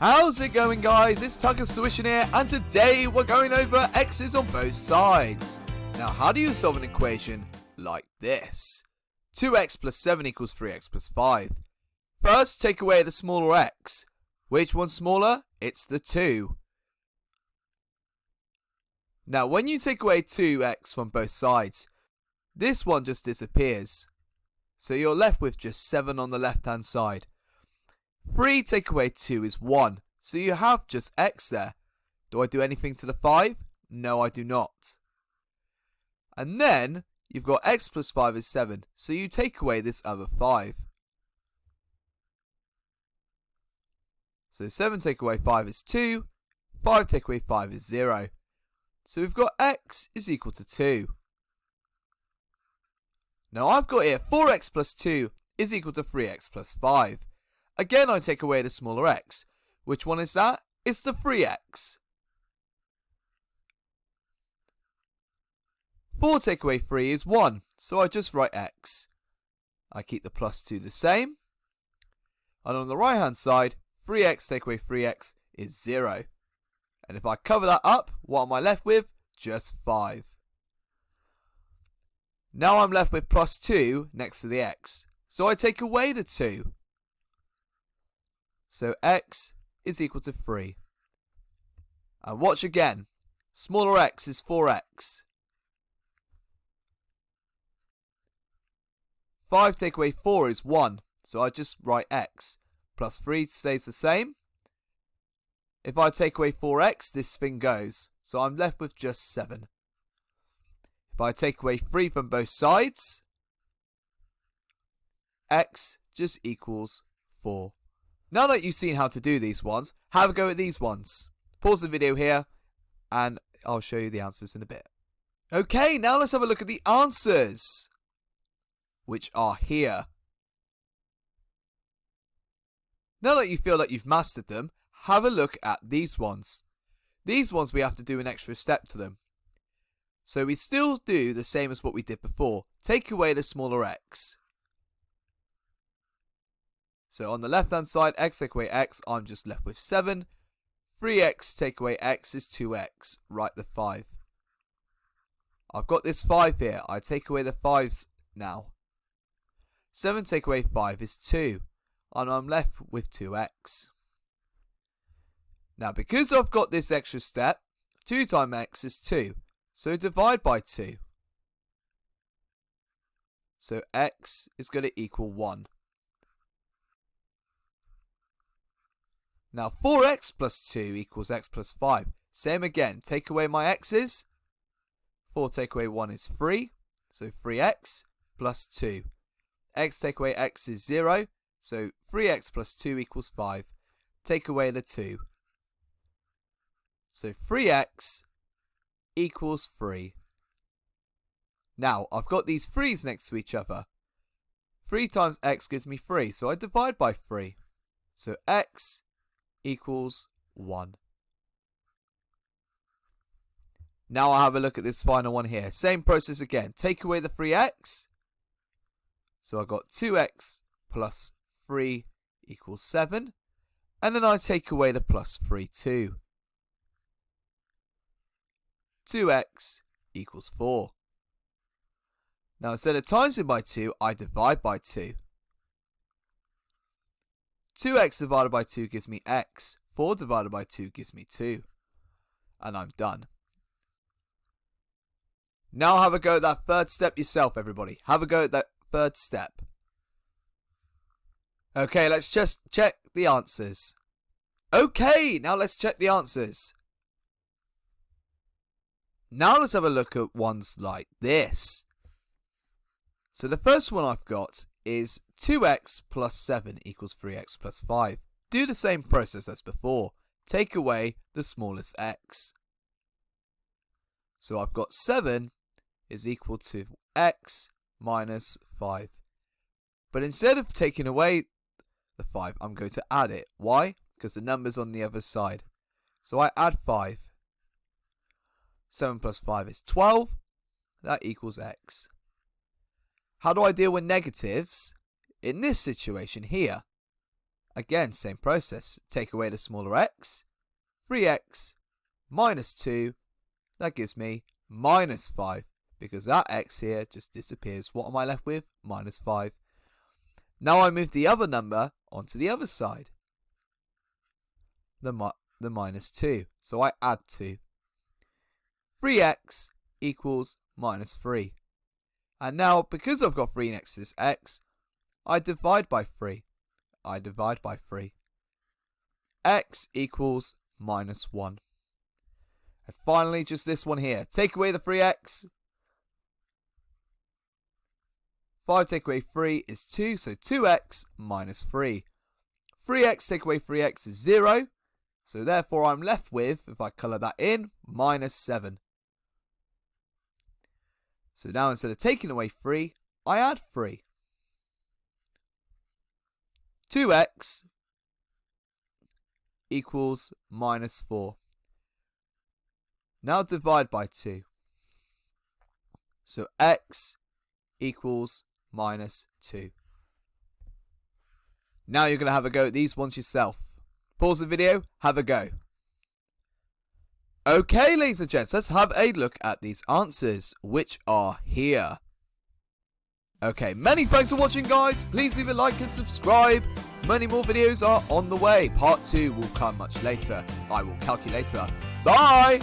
How's it going, guys? It's Tucker's Tuition here, and today we're going over x's on both sides. Now, how do you solve an equation like this? 2x plus 7 equals 3x plus 5. First, take away the smaller x. Which one's smaller? It's the 2. Now, when you take away 2x from both sides, this one just disappears. So you're left with just 7 on the left-hand side. 3 take away 2 is 1, so you have just x there. Do I do anything to the 5? No, I do not. And then, you've got x plus 5 is 7, so you take away this other 5. So 7 take away 5 is 2, 5 take away 5 is 0. So we've got x is equal to 2. Now I've got here 4x plus 2 is equal to 3x plus 5. Again, I take away the smaller x. Which one is that? It's the 3x. 4 take away 3 is 1, so I just write x. I keep the plus 2 the same. And on the right hand side, 3x take away 3x is 0. And if I cover that up, what am I left with? Just 5. Now I'm left with plus 2 next to the x. So I take away the 2. So x is equal to 3. And watch again. Smaller x is 4x. 5 take away 4 is 1. So I just write x. Plus 3 stays the same. If I take away 4x, this thing goes. So I'm left with just 7. If I take away 3 from both sides, x just equals 4. Now that you've seen how to do these ones, have a go at these ones. Pause the video here, and I'll show you the answers in a bit. Okay, now let's have a look at the answers, which are here. Now that you feel that you've mastered them, have a look at these ones. These ones we have to do an extra step to them. So we still do the same as what we did before. Take away the smaller x. So on the left hand side, x take away x, I'm just left with 7. 3x take away x is 2x. Write the 5. I've got this 5 here. I take away the 5s now. 7 take away 5 is 2. And I'm left with 2x. Now because I've got this extra step, 2 times x is 2. So divide by 2. So x is going to equal 1. Now 4x plus 2 equals x plus 5. Same again, take away my x's. 4 take away 1 is 3. So 3x plus 2. X take away x is 0. So 3x plus 2 equals 5. Take away the 2. So 3x equals 3. Now I've got these 3's next to each other. 3 times x gives me 3. So I divide by 3. So x equals 1. Now I'll have a look at this final one here. Same process again. Take away the 3x. So I've got 2x plus 3 equals 7. And then I take away the plus 3 too. 2x equals 4. Now instead of timesing by 2, I divide by 2. 2x divided by 2 gives me x. 4 divided by 2 gives me 2. And I'm done. Now have a go at that third step yourself, everybody. Have a go at that third step. Okay, let's just check the answers. Okay, now let's check the answers. Now let's have a look at ones like this. So the first one I've got is 2x plus 7 equals 3x plus 5. Do the same process as before. Take away the smallest x. So I've got 7 is equal to x minus 5. But instead of taking away the 5, I'm going to add it. Why? Because the number's on the other side. So I add 5. 7 plus 5 is 12. That equals x. How do I deal with negatives? In this situation here, Again, same process. Take away the smaller x. 3x minus 2. That gives me minus 5. Because that x here just disappears. What am I left with? Minus 5. Now I move the other number onto the other side. The minus 2. So I add 2. 3x equals minus 3. And now, because I've got 3 next to this x, I divide by 3. I divide by 3. X equals minus 1. And finally, just this one here. Take away the 3x. 5 take away 3 is 2, so 2x minus 3. 3x take away 3x is 0. So therefore I'm left with, if I colour that in, minus 7. So now instead of taking away 3, I add 3. 2x equals minus 4. Now divide by 2. So x equals minus 2. Now you're going to have a go at these ones yourself. Pause the video, have a go. Okay, ladies and gents, let's have a look at these answers, which are here. Okay, many thanks for watching, guys. Please leave a like and subscribe. Many more videos are on the way. Part 2 will come much later. I will calculate later. Bye!